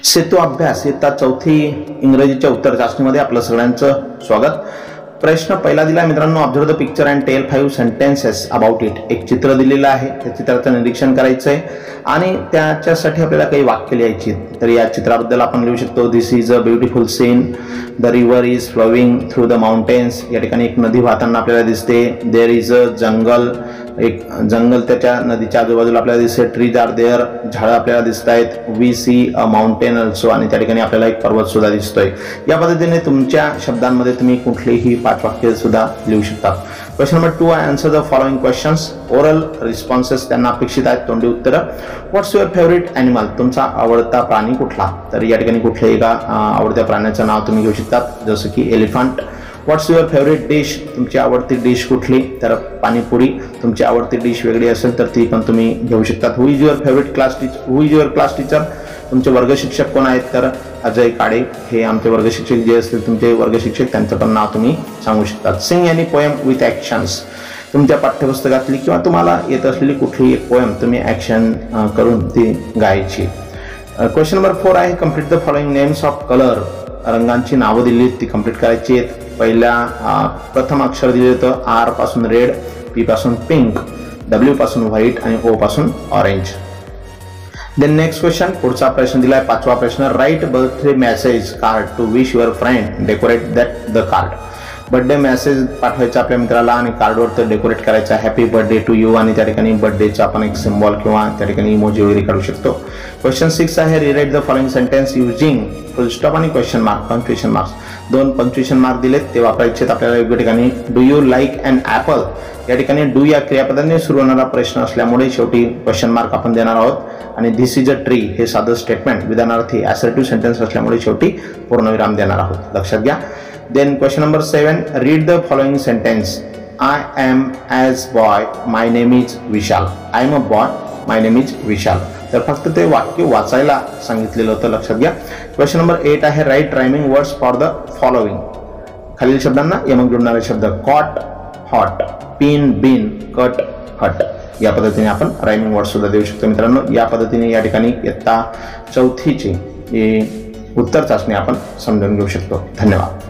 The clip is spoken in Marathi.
सेतू अभ्यास इयत्ता चौथी इंग्रजीच्या उत्तर चाचणीमध्ये आपलं सगळ्यांचं स्वागत। प्रश्न पहिला दिला मित्रांनो, observe the picture and tell 5 sentences about it. एक चित्र दिलेलं आहे, त्या चित्राचं निरीक्षण करायचं आहे आणि त्याच्यासाठी आपल्याला काही वाक्य लिहायची। तर या चित्राबद्दल आपण लिहू शकतो, this is a beautiful scene, the river is flowing through the mountains. या ठिकाणी एक नदी वाहताना आपल्याला दिसते। देयर इज अ जंगल, एक जंगल त्याच्या नदीच्या आजूबाजूला आपल्याला दिसते। ट्रीज आर देअर, झाडं आपल्याला दिसत आहेत। We see a mountain also, आणि त्या ठिकाणी आपल्याला एक पर्वत सुद्धा दिसतोय। या पद्धतीने तुमच्या शब्दांमध्ये तुम्ही कुठलेही 5 वाक्य सुद्धा लिहू शकता। Question number 2, answer the following questions. Oral responses त्यांना अपेक्षित आहेत, तोंडी उत्तरं। व्हॉट्स युअर फेवरेट ॲनिमल, तुमचा आवडता प्राणी कुठला? तर या ठिकाणी कुठल्याही एका आवडत्या प्राण्याचं नाव तुम्ही घेऊ शकता, जसं की elephant. What's your favourite dish, तुमची आवडती डिश कुठली? तर पाणीपुरी। तुमची आवडती डिश वेगळी असेल तर ती पण तुम्ही घेऊ शकता। Who is your favourite class teacher, who is your class teacher, तुमचे वर्ग शिक्षक कोण आहेत? तर अजय काळे हे आमचे वर्ग शिक्षक जे असतील तुमचे वर्ग शिक्षक, त्यांचं पण नाव तुम्ही सांगू शकता। Singh any poem with actions, तुमच्या पाठ्यपुस्तकातली किंवा तुम्हाला येत असलेली कुठलीही एक पोएम तुम्ही ॲक्शन करून ती गायची। क्वेश्चन नंबर 4 आहे, complete the following names of colour, रंगांची नावं दिली ती कम्प्लीट करायची आहेत। प्रथम अक्षर दिले होतं, आर पासून रेड, पी पासून पिंक, डब्ल्यू पासून व्हाईट आणि ओ पासून ऑरेंज। देन नेक्स्ट क्वेश्चन, पुढचा प्रश्न दिलाय 5वा प्रश्न, write birthday message card to wish your friend, decorate that the card. Birthday message पाठवायचा आपल्या मित्राला आणि कार्डवर तर डेकोरेट करायचा हॅपी बर्थडे टू यू, आणि त्या ठिकाणी बर्थडेचा आपण एक सिम्बॉल किंवा त्या ठिकाणी इमोजी वगैरे काढू शकतो। क्वेश्चन 6 आहे, rewrite the following sentence using full stop आणि question mark, punctuation marks. 2 punctuation mark दिलेत, ते वापरायचे आपल्याला योग्य ठिकाणी। Do you like an apple, या ठिकाणी डू या क्रियापदाने सुरू होणारा प्रश्न असल्यामुळे शेवटी क्वेश्चन मार्क आपण देणार आहोत। आणि दिस इज अ ट्री हे साधं स्टेटमेंट विधानार्थी असर्टिव्ह सेंटेन्स असल्यामुळे शेवटी पूर्णविराम देणार आहोत, लक्षात घ्या। Then question number 7, read the following sentence. I am as boy, my name is Vishal. I am a boy, my name is Vishal. तर फक्त ते वाक्य वाचायला सांगितलेलं होतं, लक्षात घ्या। क्वेश्चन नंबर 8 आहे, write rhyming words for the following. खालील शब्दांना यमक जोडणारे शब्द, cot hot, pin bin, cut hut, या पद्धतीने आपण रायमिंग वर्ड सुद्धा देऊ शकतो मित्रांनो। या पद्धतीने या ठिकाणी इयत्ता चौथीची उत्तर चाचणी आपण समजून घेऊ शकतो। धन्यवाद।